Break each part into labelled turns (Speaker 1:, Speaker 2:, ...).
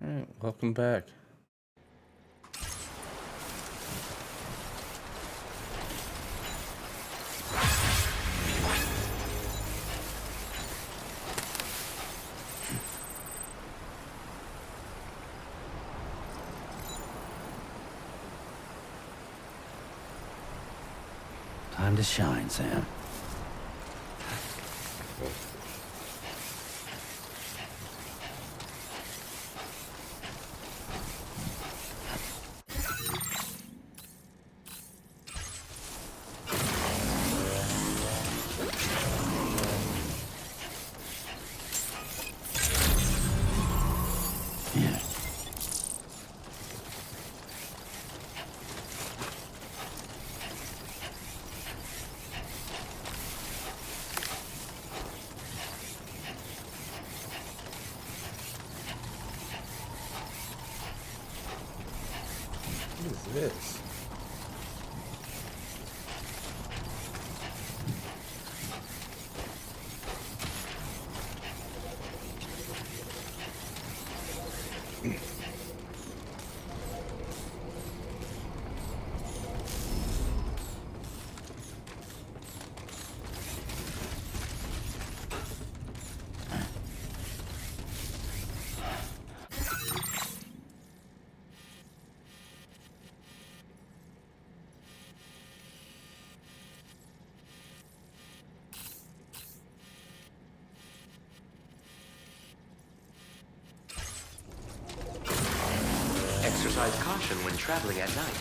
Speaker 1: Alright, welcome back.
Speaker 2: Time to shine, Sam. Yeah.
Speaker 1: What is this?
Speaker 3: Exercise caution when traveling at night.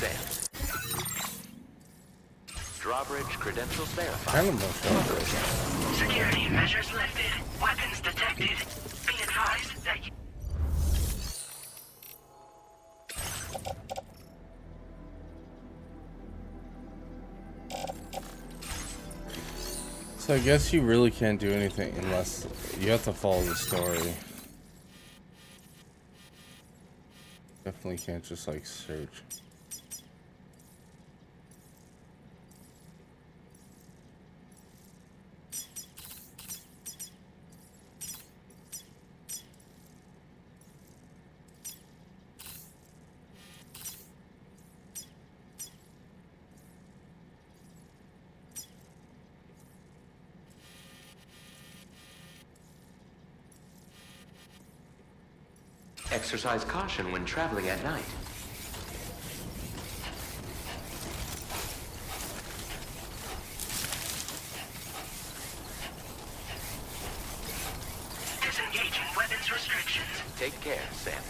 Speaker 3: Sam. Drawbridge credentials verified.
Speaker 1: Animal. Security measures lifted. Weapons detected. Be advised that you...
Speaker 4: So I guess you really can't do anything unless you have to follow the story. Definitely can't just like search.
Speaker 3: Exercise caution when traveling at night.
Speaker 1: Disengaging weapons restrictions.
Speaker 3: Take care, Sam.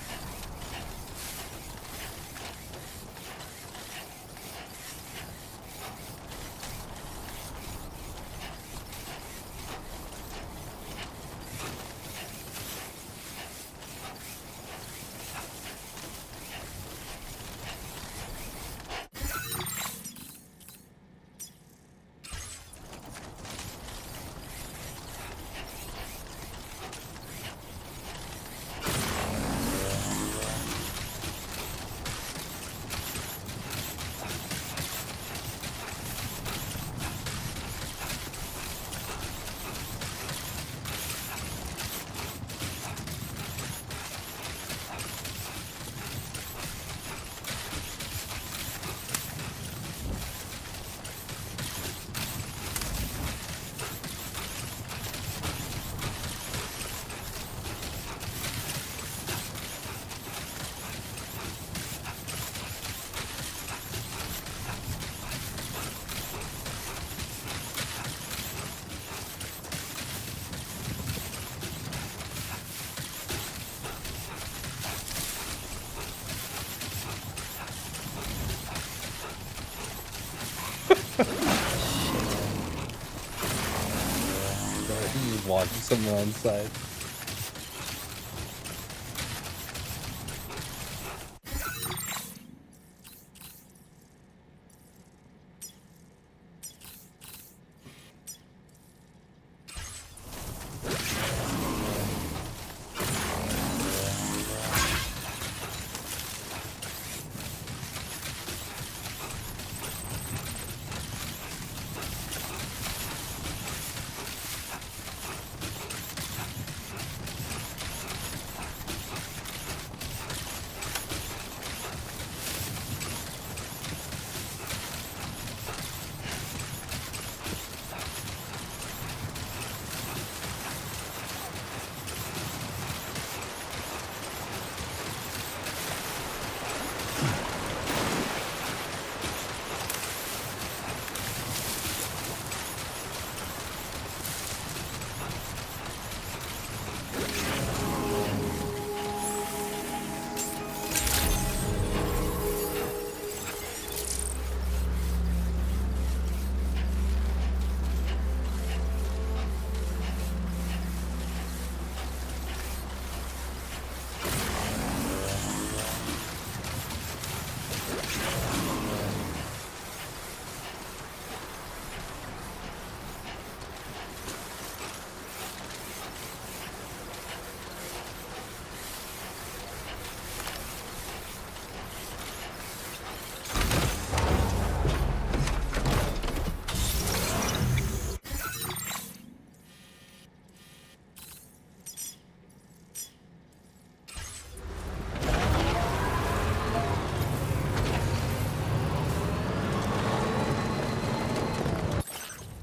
Speaker 3: Just watching someone on the side.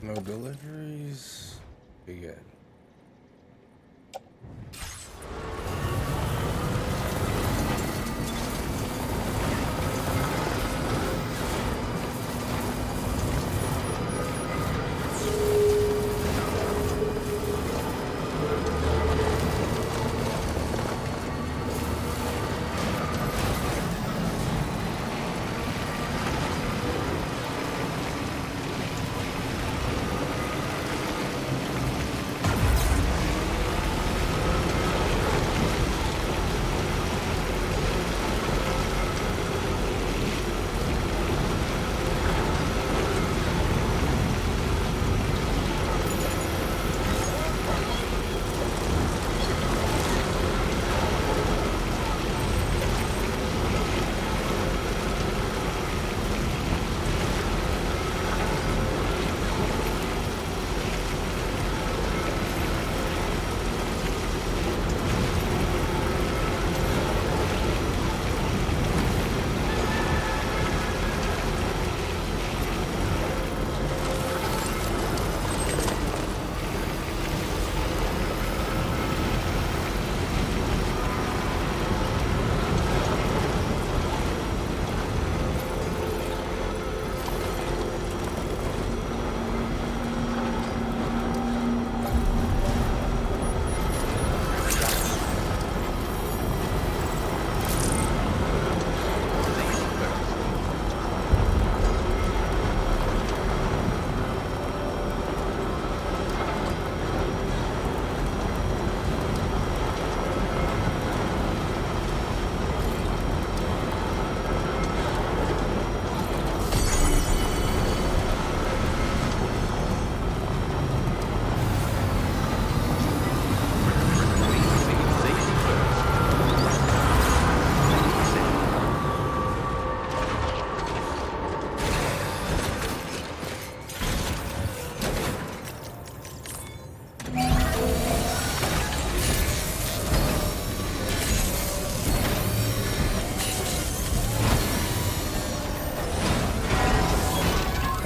Speaker 3: No deliveries. Be good.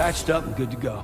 Speaker 5: patched up and good to go.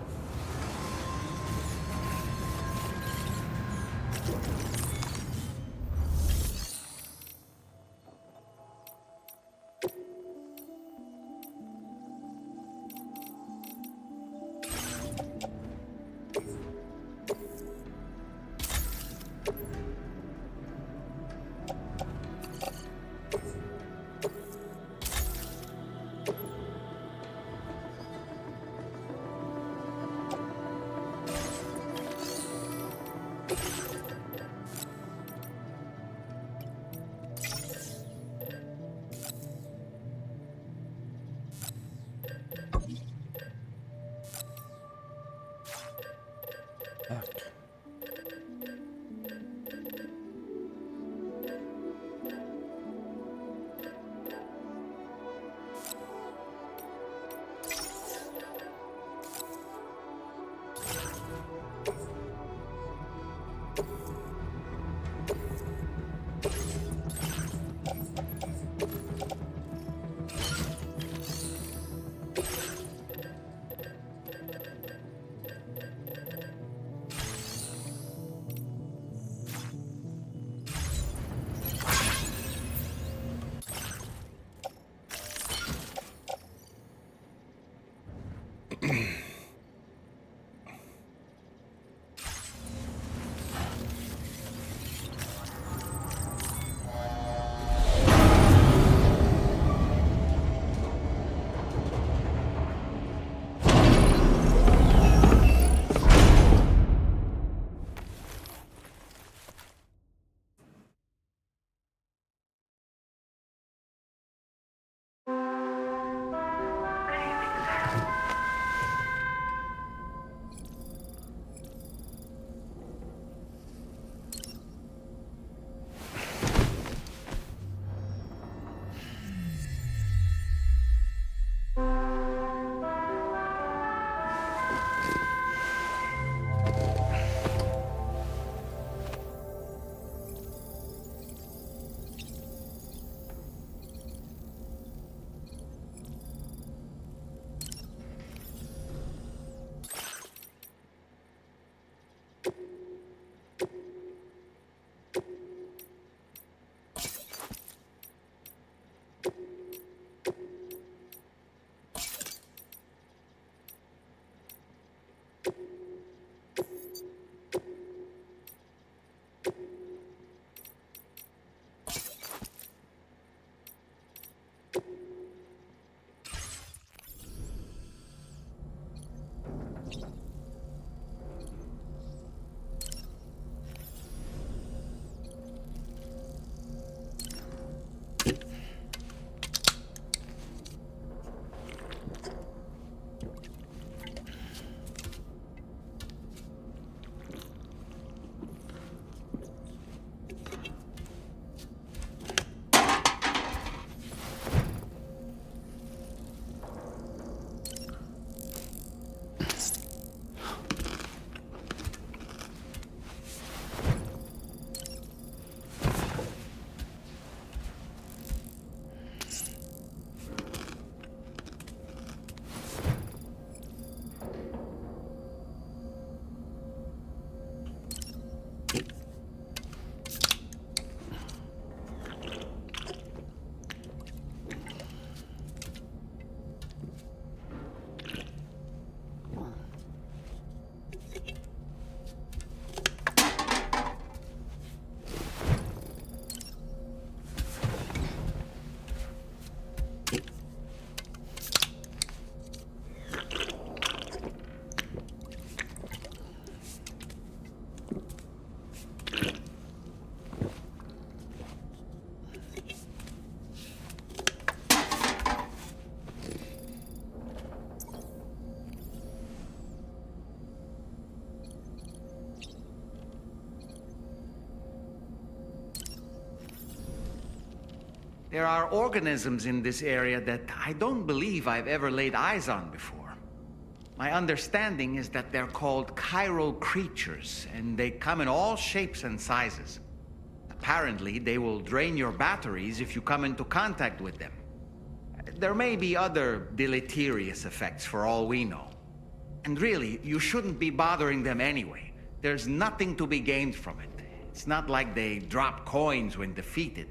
Speaker 2: There are organisms in this area that I don't believe I've ever laid eyes on before. My understanding is that they're called chiral creatures, and they come in all shapes and sizes. Apparently, they will drain your batteries if you come into contact with them. There may be other deleterious effects for all we know. And really, you shouldn't be bothering them anyway. There's nothing to be gained from it. It's not like they drop coins when defeated.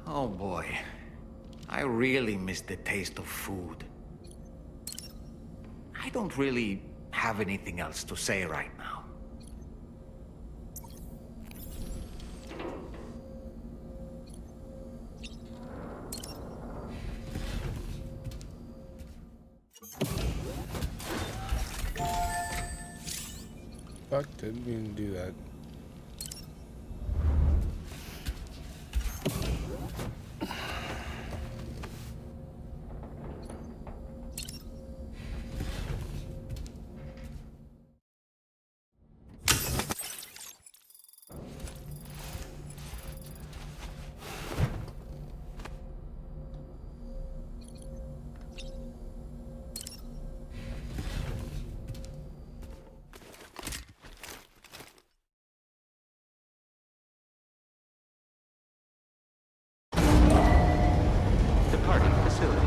Speaker 2: Oh boy. I really miss the taste of food. I don't really have anything else to say right now.
Speaker 4: Fuck, didn't mean to do that.
Speaker 3: Departing facility.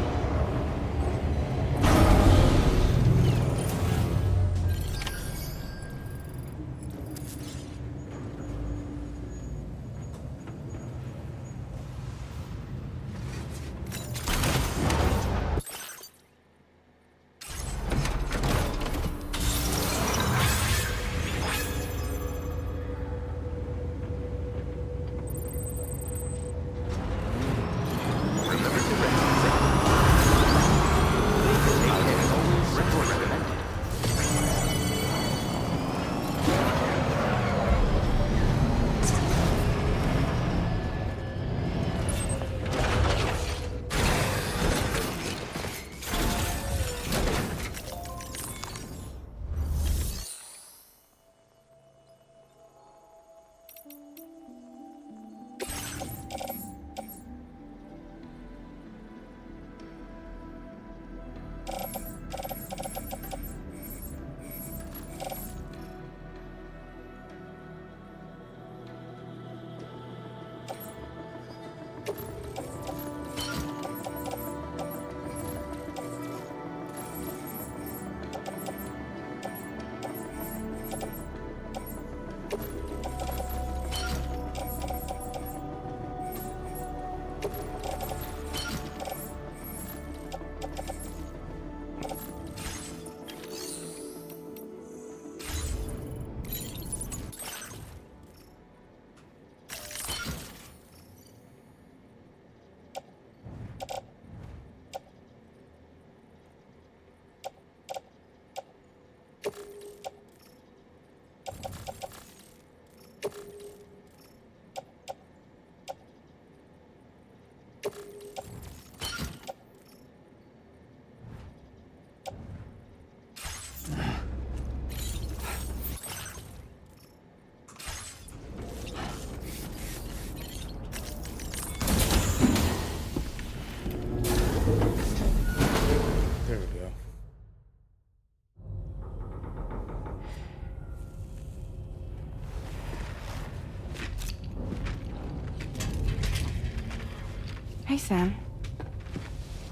Speaker 5: Hey, Sam.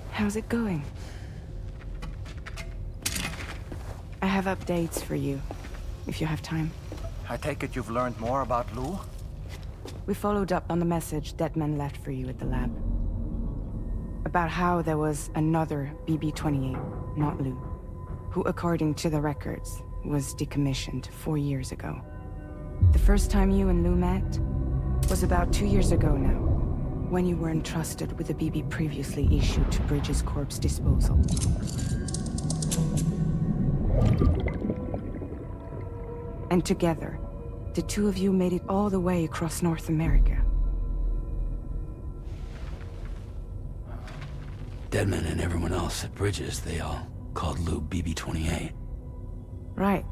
Speaker 5: How's it going? I have updates for you, if you have time.
Speaker 2: I take it you've learned more about Lou?
Speaker 5: We followed up on the message Deadman left for you at the lab. About how there was another BB-28, not Lou, who, according to the records, was decommissioned 4 years ago. The first time you and Lou met was about 2 years ago now, when you were entrusted with the BB previously issued to Bridges Corp's disposal. And together, the two of you made it all the way across North America.
Speaker 6: Deadman and everyone else at Bridges, they all called Lou BB-28.
Speaker 5: Right.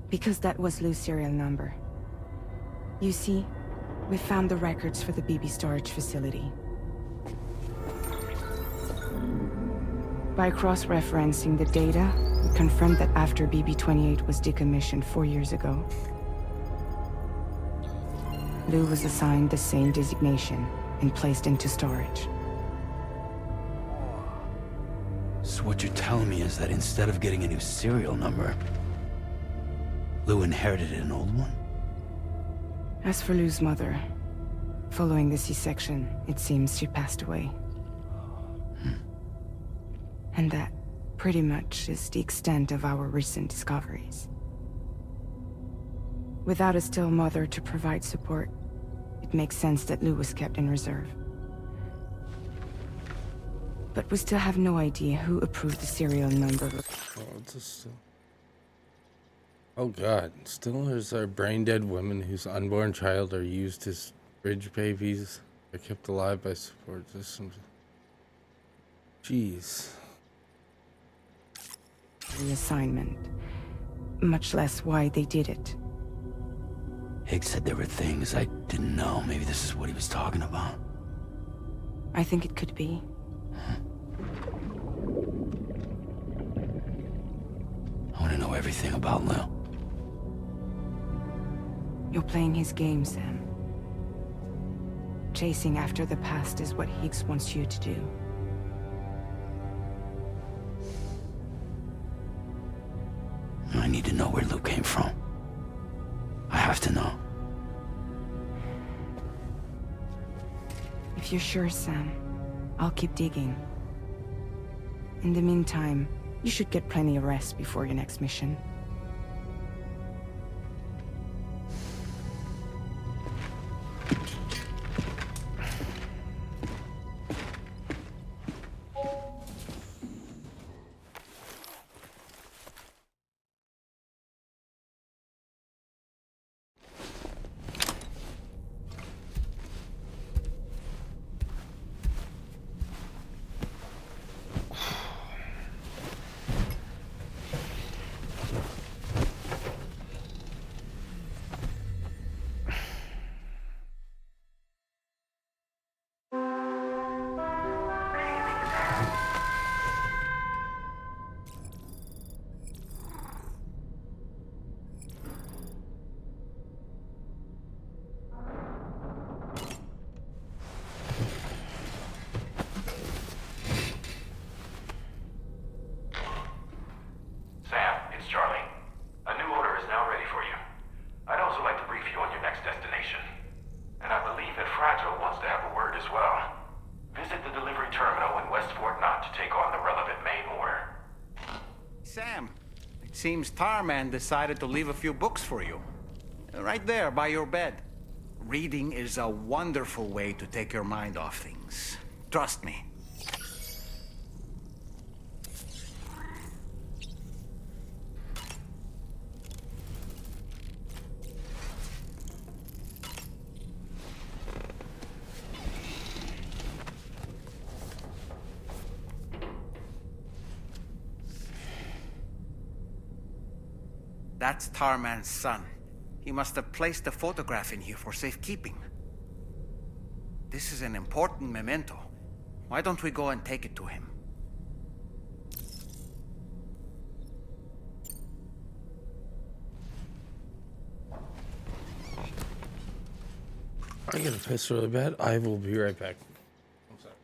Speaker 5: Because that was Lou's serial number. You see, we found the records for the BB storage facility. By cross-referencing the data, we confirmed that after BB-28 was decommissioned 4 years ago, Lou was assigned the same designation and placed into storage.
Speaker 6: So what you're telling me is that instead of getting a new serial number, Lou inherited an old one?
Speaker 5: As for Lou's mother, following the C-section, it seems she passed away. And that, pretty much, is the extent of our recent discoveries. Without a still mother to provide support, it makes sense that Lou was kept in reserve. But we still have no idea who approved the serial number.
Speaker 4: Oh, it's just, oh god, still there's our brain-dead women whose unborn child are used as bridge babies. They're kept alive by support systems. Jeez.
Speaker 5: The assignment, much less why they did it.
Speaker 6: Higgs said there were things I didn't know. Maybe this is what he was talking about.
Speaker 5: I think it could be.
Speaker 6: I want to know everything about Lou.
Speaker 5: You're playing his game, Sam. Chasing after the past is what Higgs wants you to do.
Speaker 6: I need to know where Lou came from. I have to know.
Speaker 5: If you're sure, Sam, I'll keep digging. In the meantime, you should get plenty of rest before your next mission.
Speaker 7: Sam, it's Charlie. A new order is now ready for you. I'd also like to brief you on your next destination. And I believe that Fragile wants to have a word as well. Visit the delivery terminal in West Fort Knott to take on the relevant main order.
Speaker 2: Sam, it seems Tarman decided to leave a few books for you. Right there by your bed. Reading is a wonderful way to take your mind off things. Trust me. That's Tarman's son. He must have placed a photograph in here for safekeeping. This is an important memento. Why don't we go and take it to him?
Speaker 4: I gotta piss really bad. I will be right back. I'm sorry.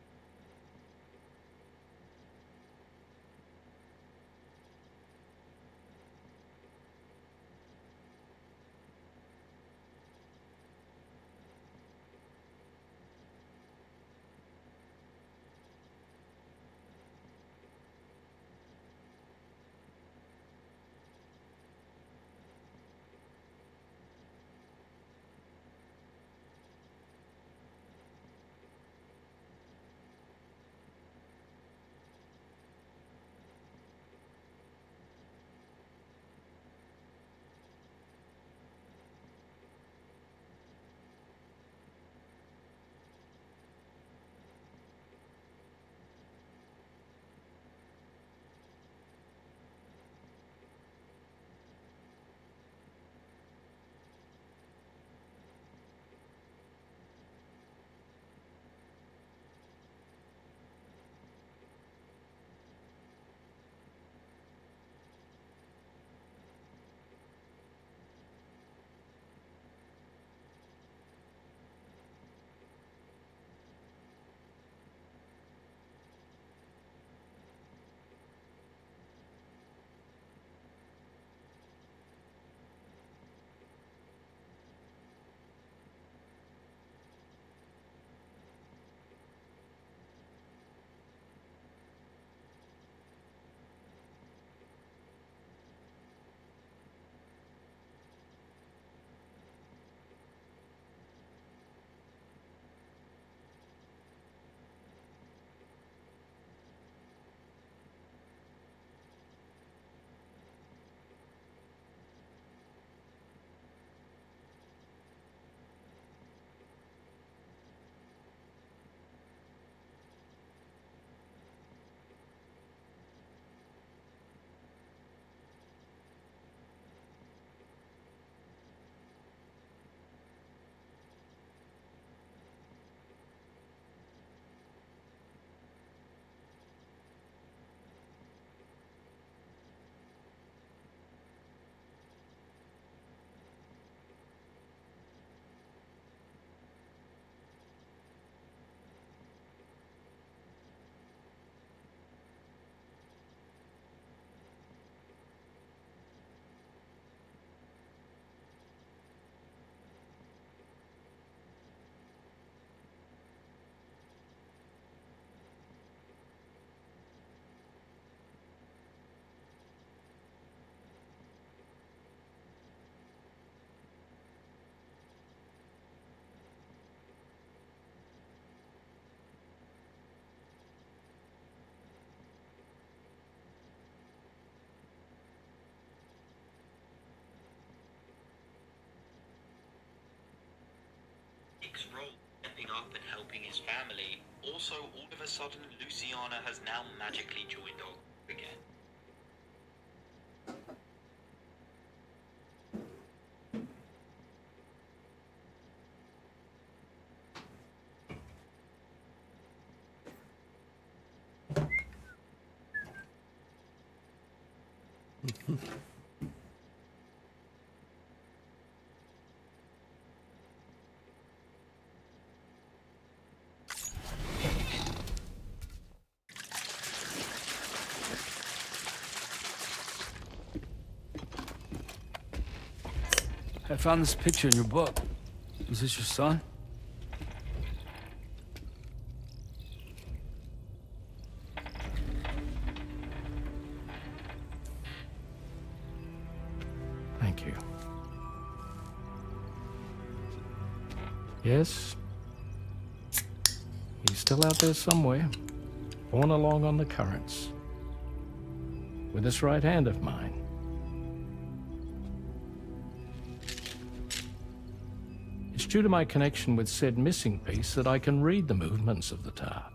Speaker 8: stepping up and helping his family. Also, all of a sudden, Luciana has now magically joined our group again.
Speaker 6: I found this picture in your book. Is this your son?
Speaker 9: Thank you. Yes. He's still out there somewhere, borne along on the currents. With this right hand of mine. It's due to my connection with said missing piece that I can read the movements of the tar.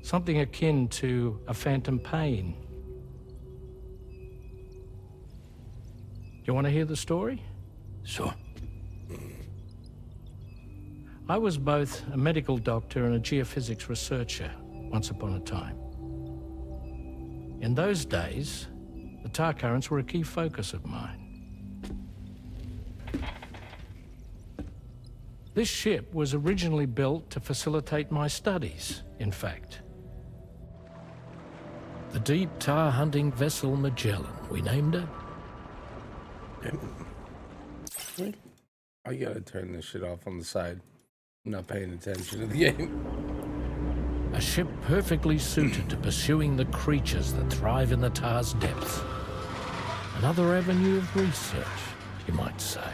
Speaker 9: Something akin to a phantom pain. You want to hear the story?
Speaker 6: Sure.
Speaker 9: I was both a medical doctor and a geophysics researcher once upon a time. In those days, the tar currents were a key focus of mine. This ship was originally built to facilitate my studies, in fact. The deep tar hunting vessel Magellan, we named her.
Speaker 4: I gotta turn this shit off on the side. I'm not paying attention to the game.
Speaker 9: A ship perfectly suited to pursuing the creatures that thrive in the tar's depths. Another avenue of research, you might say.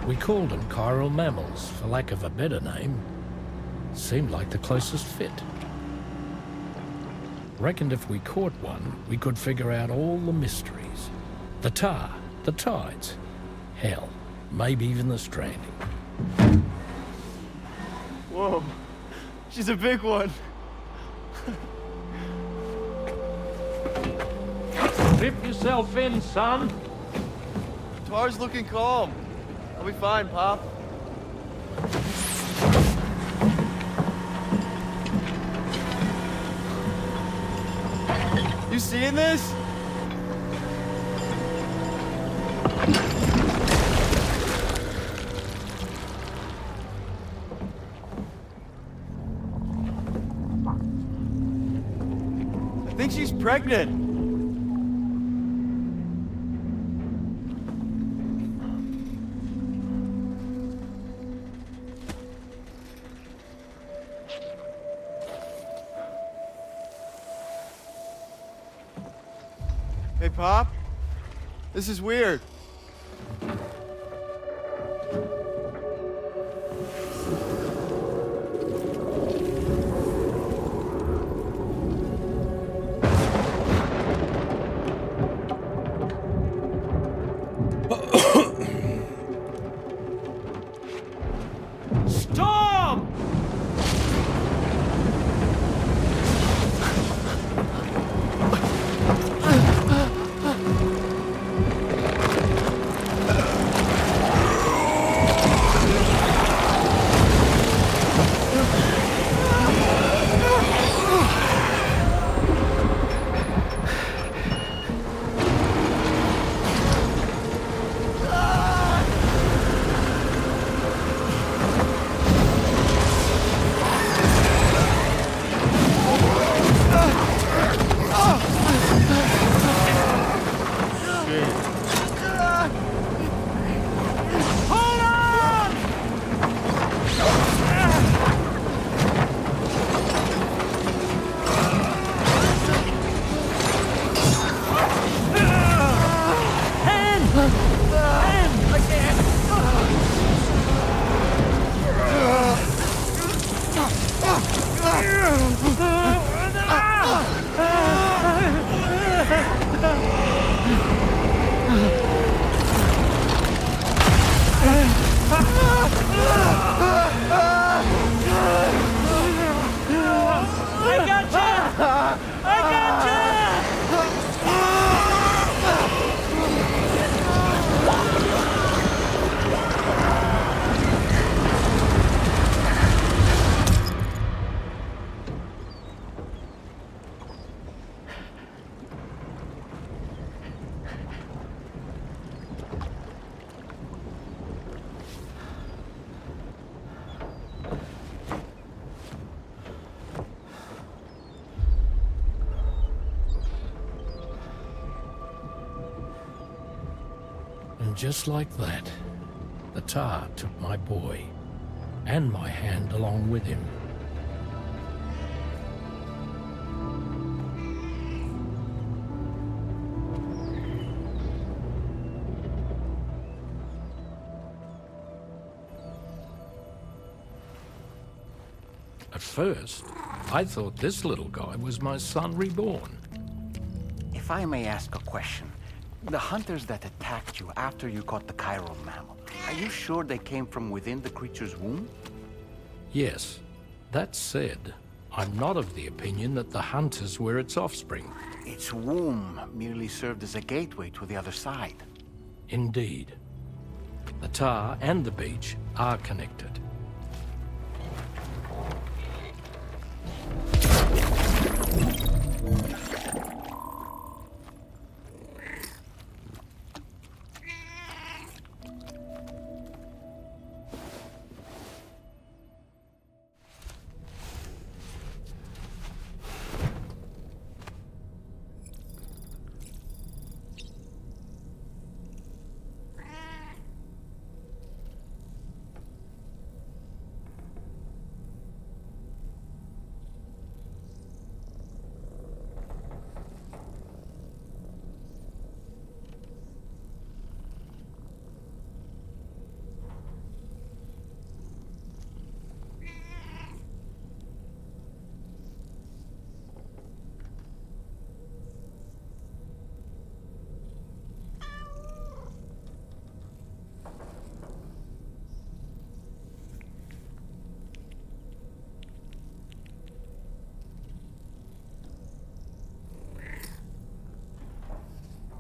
Speaker 9: We called them chiral mammals, for lack of a better name. Seemed like the closest fit. Reckoned if we caught one, we could figure out all the mysteries. The tar, the tides, hell, maybe even the stranding.
Speaker 10: Whoa, she's a big one.
Speaker 9: Dip yourself in, son.
Speaker 10: Tar's looking calm. I'll be fine, Pop. You seeing this? I think she's pregnant. Hey, Pop. This is weird.
Speaker 9: Storm! I gotcha! I gotcha! And just like that, the tar took my boy, and my hand along with him. At first, I thought this little guy was my son reborn.
Speaker 2: If I may ask a question, the hunters that attacked you after you caught the chiral mammal, are you sure they came from within the creature's womb?
Speaker 9: Yes. That said, I'm not of the opinion that the hunters were its offspring.
Speaker 2: Its womb merely served as a gateway to the other side.
Speaker 9: Indeed. The tar and the beach are connected.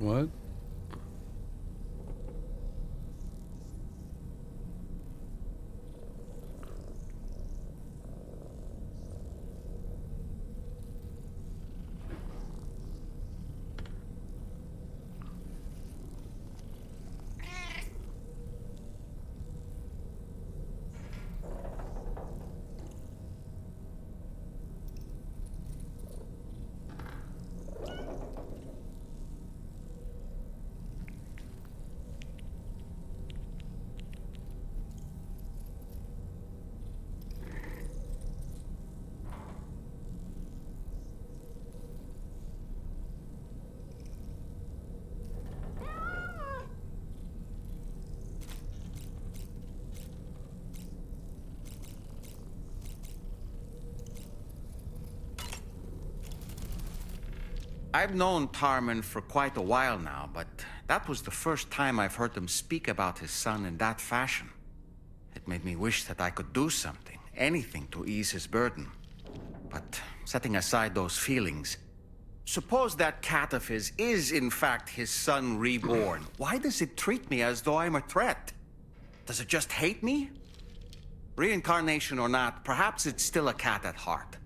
Speaker 4: What?
Speaker 2: I've known Tarman for quite a while now, but that was the first time I've heard him speak about his son in that fashion. It made me wish that I could do something, anything to ease his burden. But setting aside those feelings, suppose that cat of his is in fact his son reborn. Why does it treat me as though I'm a threat? Does it just hate me? Reincarnation or not, perhaps it's still a cat at heart.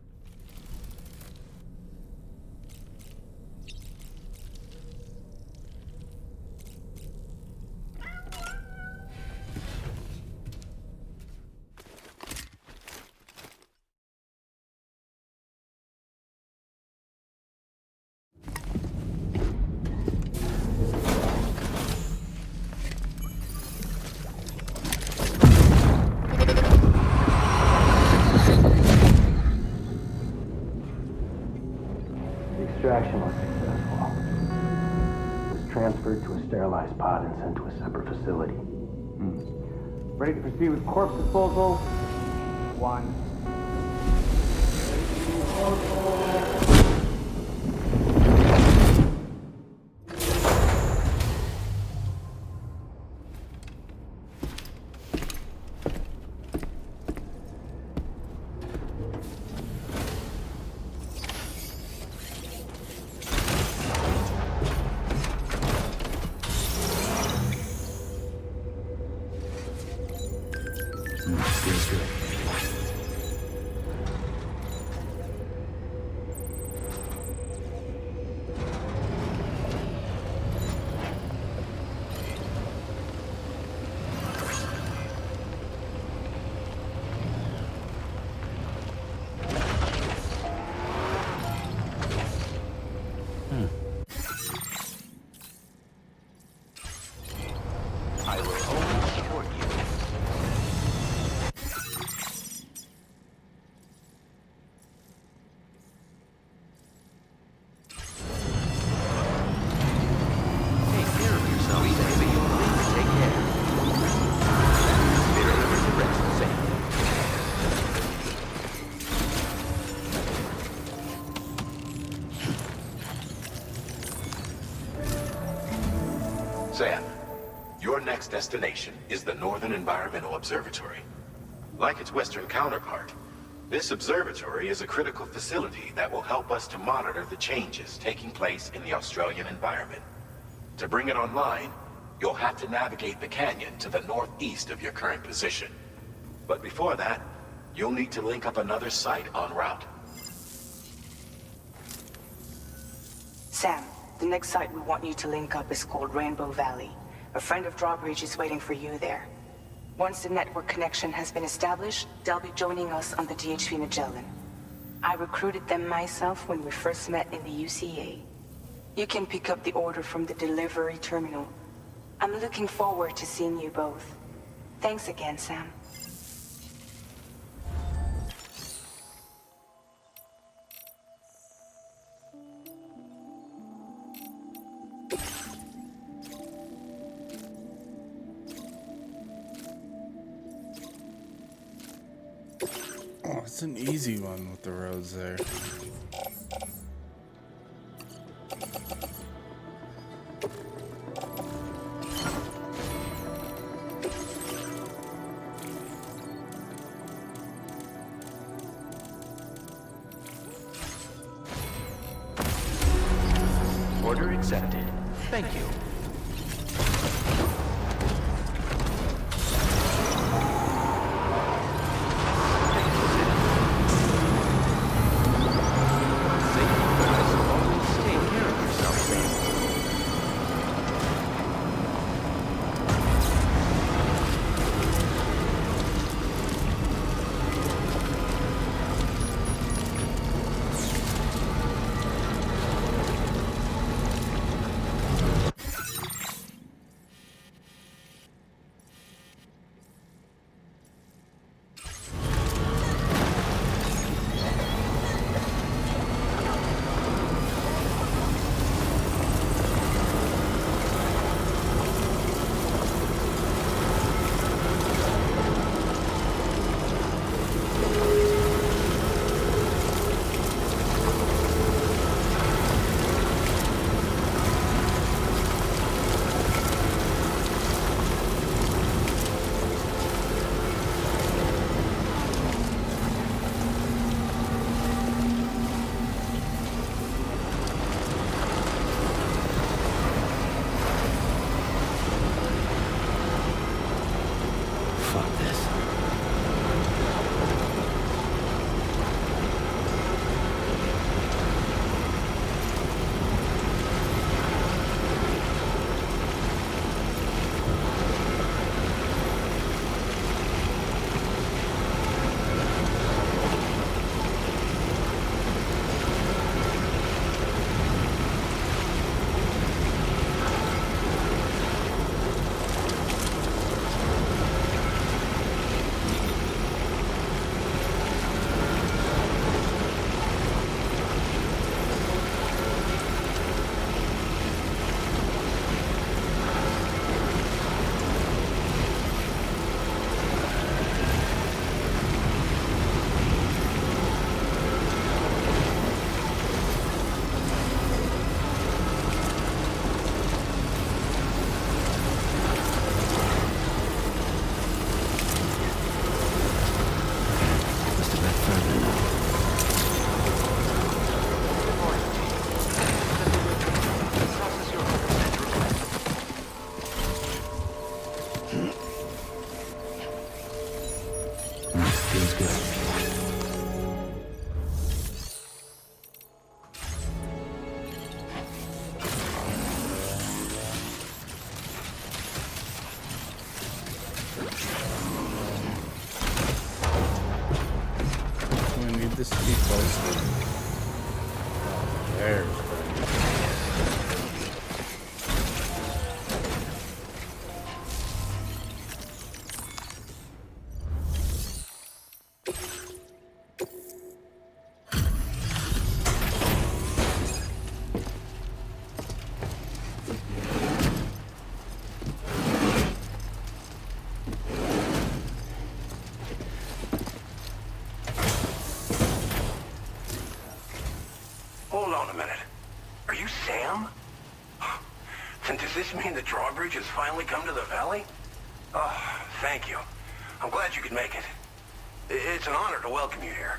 Speaker 6: Extraction was successful. It was transferred to a sterilized pod and sent to a separate facility. Ready to proceed with corpse disposal? 1.
Speaker 11: Feels good.
Speaker 7: I will always support you.
Speaker 3: Take care of yourself, baby. Take care. Spirit is the rest,
Speaker 7: Sam, your next destination is the Northern Environmental Observatory. Like its Western counterpart, this observatory is a critical facility that will help us to monitor the changes taking place in the Australian environment. To bring it online, you'll have to navigate the canyon to the northeast of your current position. But before that, you'll need to link up another site en route.
Speaker 5: Sam, the next site we want you to link up is called Rainbow Valley. A friend of Drawbridge is waiting for you there. Once the network connection has been established, they'll be joining us on the DHV Magellan. I recruited them myself when we first met in the UCA. You can pick up the order from the delivery terminal. I'm looking forward to seeing you both. Thanks again, Sam.
Speaker 4: Oh, it's an easy one with the roads there.
Speaker 3: Order accepted. Thank you.
Speaker 4: Feels good. I need this to be closer. Oh, there's
Speaker 7: Hold on a minute. Are you Sam? And does this mean the drawbridge has finally come to the valley? Oh, thank you. I'm glad you could make it. It's an honor to welcome you here.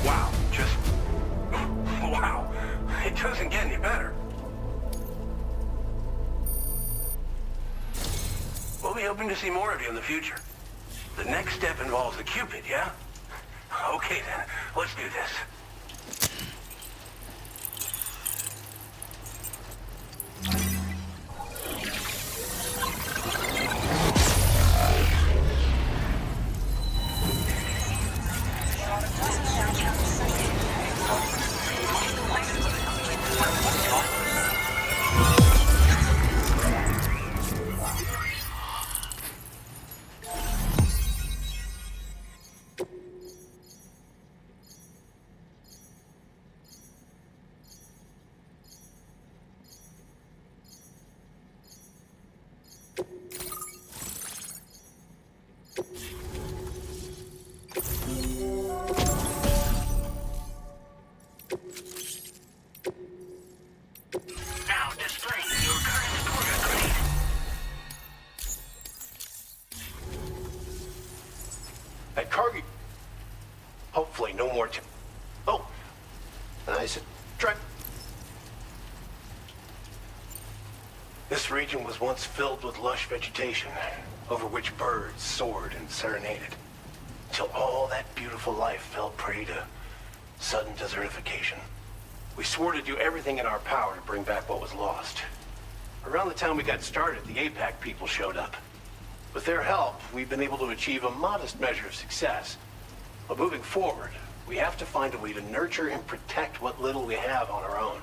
Speaker 7: Wow, just... wow. It doesn't get any better. We'll be hoping to see more of you in the future. The next step involves the Cupid, yeah? Okay then, let's do this.
Speaker 1: Now displaying your current quarter grade.
Speaker 7: At Cargill... Hopefully no more Oh! I said... Try... This region was once filled with lush vegetation, over which birds soared and serenaded, until all that beautiful life fell prey to sudden desertification. We swore to do everything in our power to bring back what was lost. Around the time we got started, the APAC people showed up. With their help, we've been able to achieve a modest measure of success. But moving forward, we have to find a way to nurture and protect what little we have on our own.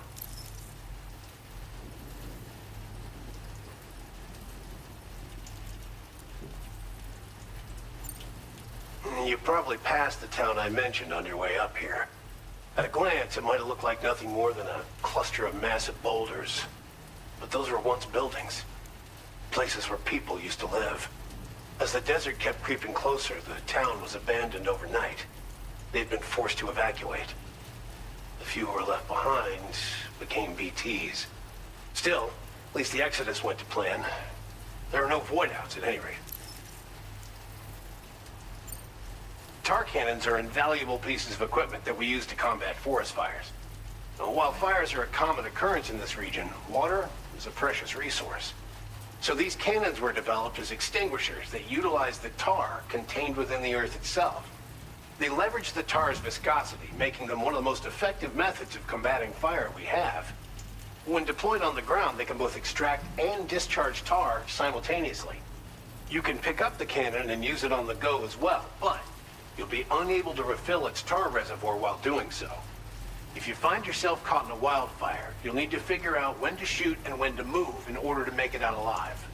Speaker 7: You probably passed the town I mentioned on your way up here. At a glance, it might have looked like nothing more than a cluster of massive boulders. But those were once buildings. Places where people used to live. As the desert kept creeping closer, the town was abandoned overnight. They'd been forced to evacuate. The few who were left behind became BTs. Still, at least the exodus went to plan. There are no void-outs at any rate. Tar cannons are invaluable pieces of equipment that we use to combat forest fires. Now, while fires are a common occurrence in this region, water is a precious resource. So these cannons were developed as extinguishers that utilize the tar contained within the earth itself. They leverage the tar's viscosity, making them one of the most effective methods of combating fire we have. When deployed on the ground, they can both extract and discharge tar simultaneously. You can pick up the cannon and use it on the go as well, but you'll be unable to refill its tar reservoir while doing so. If you find yourself caught in a wildfire, you'll need to figure out when to shoot and when to move in order to make it out alive.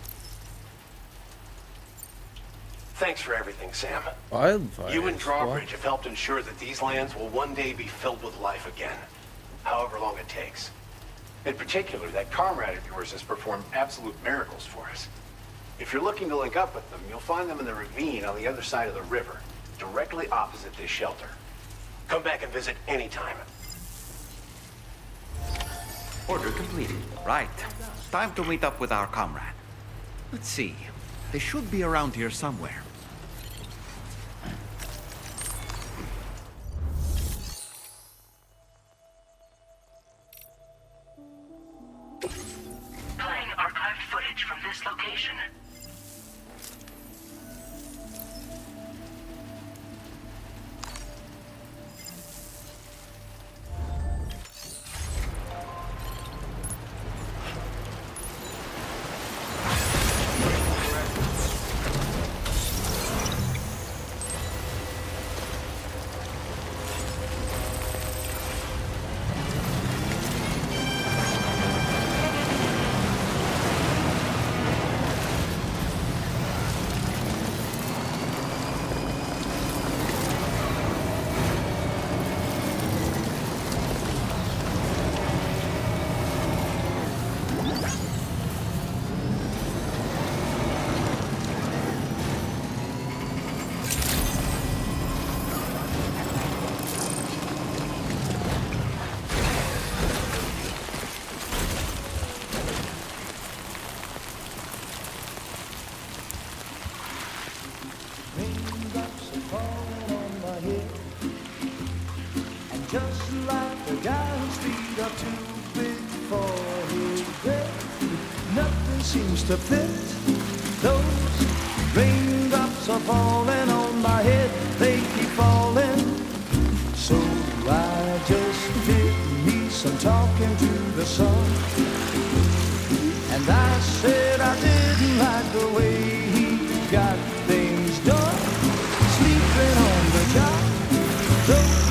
Speaker 7: Thanks for everything, Sam.
Speaker 4: wildfires.
Speaker 7: You and Drawbridge have helped ensure that these lands will one day be filled with life again, however long it takes. In particular, that comrade of yours has performed absolute miracles for us. If you're looking to link up with them, you'll find them in the ravine on the other side of the river, directly opposite this shelter. Come back and visit anytime.
Speaker 2: Order completed. Right. Time to meet up with our comrade. Let's see. They should be around here somewhere.
Speaker 1: have footage from this location?
Speaker 11: Just like the guy whose feet are too big for his bed, nothing seems to fit. Those raindrops are falling on my head, they keep falling. So I just did me some talking to the sun, and I said I didn't like the way he got things done, sleeping on the job. Those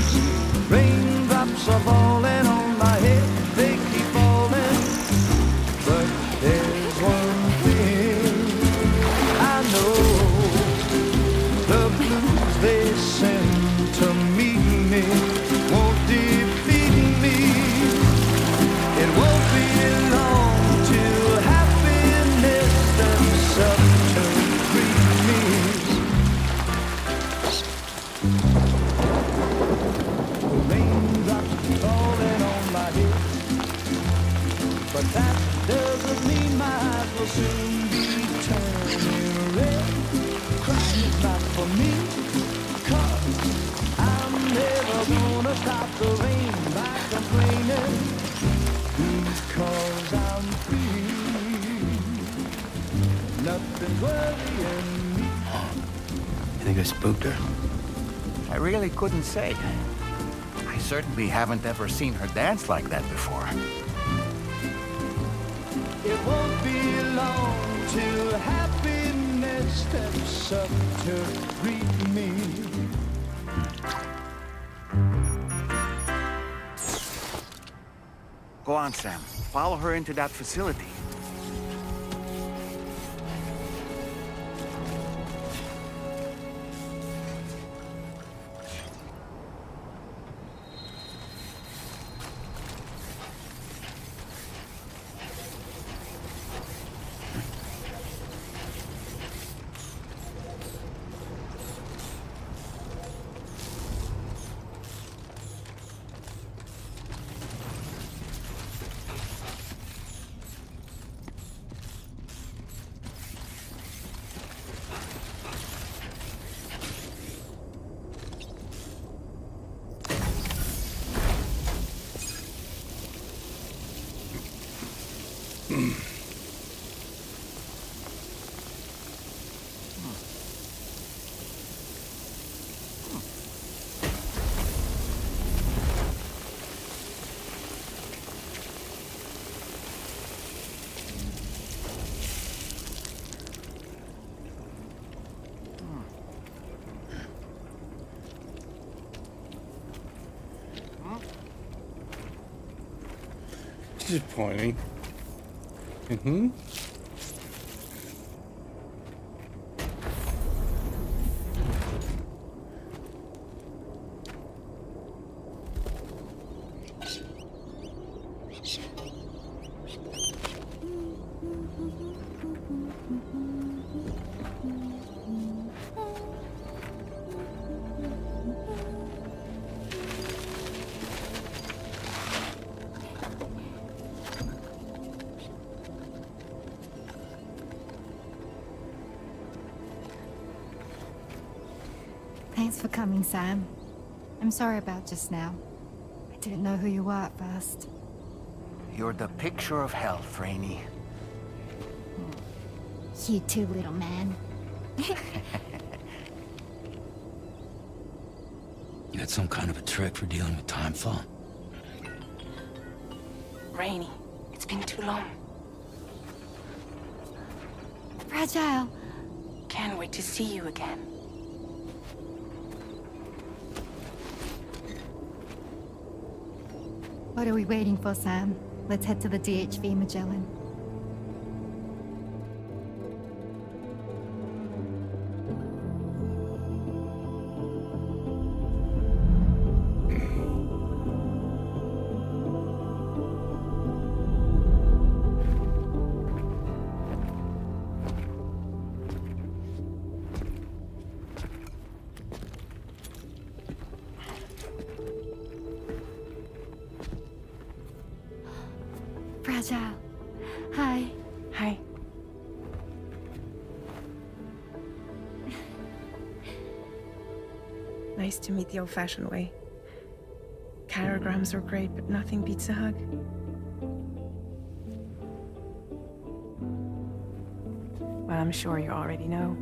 Speaker 11: raindrops are falling on my head, they keep falling. But there's one thing I know, the blues they send to meet me won't defeat me. It won't be long till happiness steps up to greet me. Falling on my head, but that doesn't mean my eyes will soon be turning red. Crying is not for me, 'cause I'm never gonna stop the rain by complaining, because I'm free. Nothing's worrying me.
Speaker 2: You think I spooked her? I really couldn't say. I certainly haven't ever seen her dance like that before.
Speaker 11: It won't be long till happiness steps up to greet me.
Speaker 2: Go on, Sam. Follow her into that facility.
Speaker 4: She's just pointing. Mm-hmm.
Speaker 12: Thanks for coming, Sam. I'm sorry about just now. I didn't know who you were at first.
Speaker 2: You're the picture of health, Rainey.
Speaker 12: You too, little man.
Speaker 13: You had some kind of a trick for dealing with timefall?
Speaker 5: Rainy, it's been too long.
Speaker 12: Fragile.
Speaker 5: Can't wait to see you again.
Speaker 12: What are we waiting for, Sam? Let's head to the DHV Magellan. Fragile. Hi.
Speaker 5: Hi.
Speaker 14: Nice to meet the old-fashioned way. Carograms are great, but nothing beats a hug.
Speaker 5: Well, I'm sure you already know.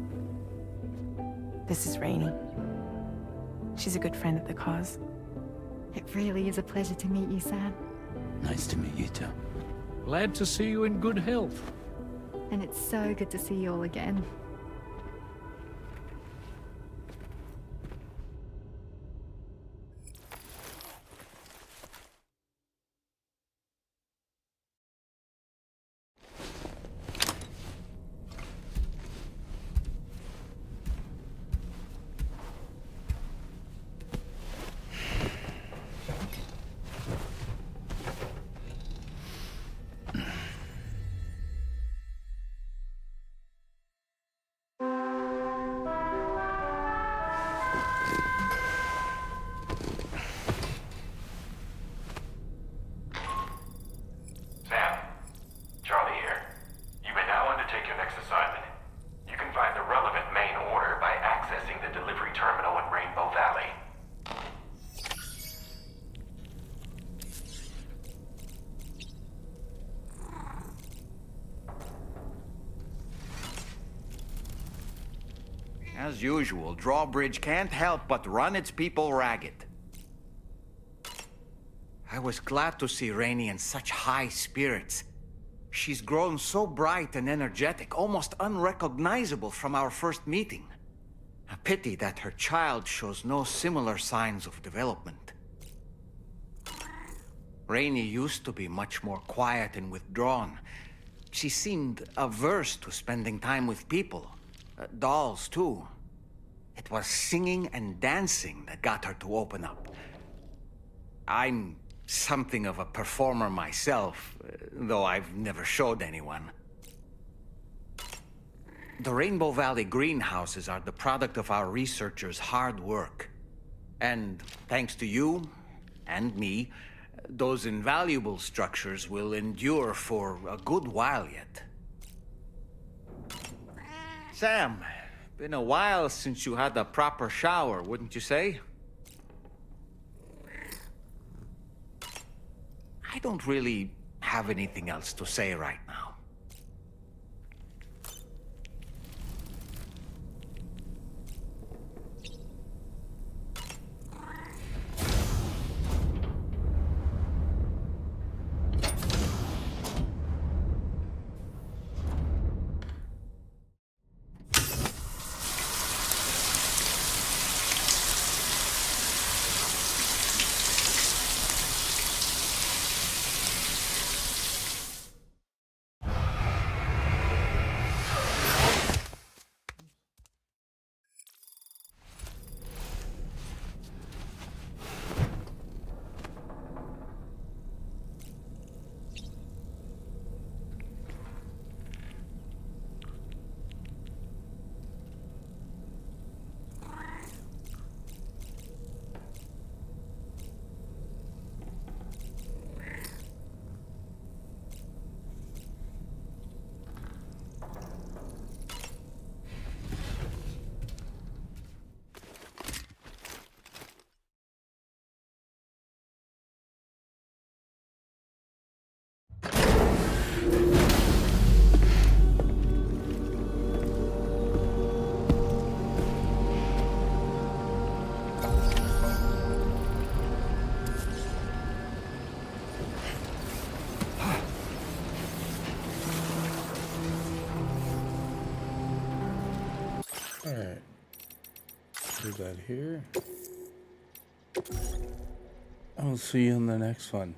Speaker 5: This is Rainy. She's a good friend of the cause.
Speaker 12: It really is a pleasure to meet you, Sam.
Speaker 13: Nice to meet you too.
Speaker 9: Glad to see you in good health.
Speaker 12: And it's so good to see you all again.
Speaker 7: Sam, Charlie here. You may now undertake your next assignment. You can find the relevant main order by accessing the delivery terminal in Rainbow Valley.
Speaker 2: As usual, Drawbridge can't help but run its people ragged. I was glad to see Rainey in such high spirits. She's grown so bright and energetic, almost unrecognizable from our first meeting. A pity that her child shows no similar signs of development. Rainey used to be much more quiet and withdrawn. She seemed averse to spending time with people. Dolls, too. It was singing and dancing that got her to open up. I'm something of a performer myself, though I've never showed anyone. The Rainbow Valley greenhouses are the product of our researchers' hard work. And thanks to you and me, those invaluable structures will endure for a good while yet. Sam, been a while since you had a proper shower, wouldn't you say? I don't really have anything else to say right now.
Speaker 4: Alright. Do that here. I'll see you in the next one.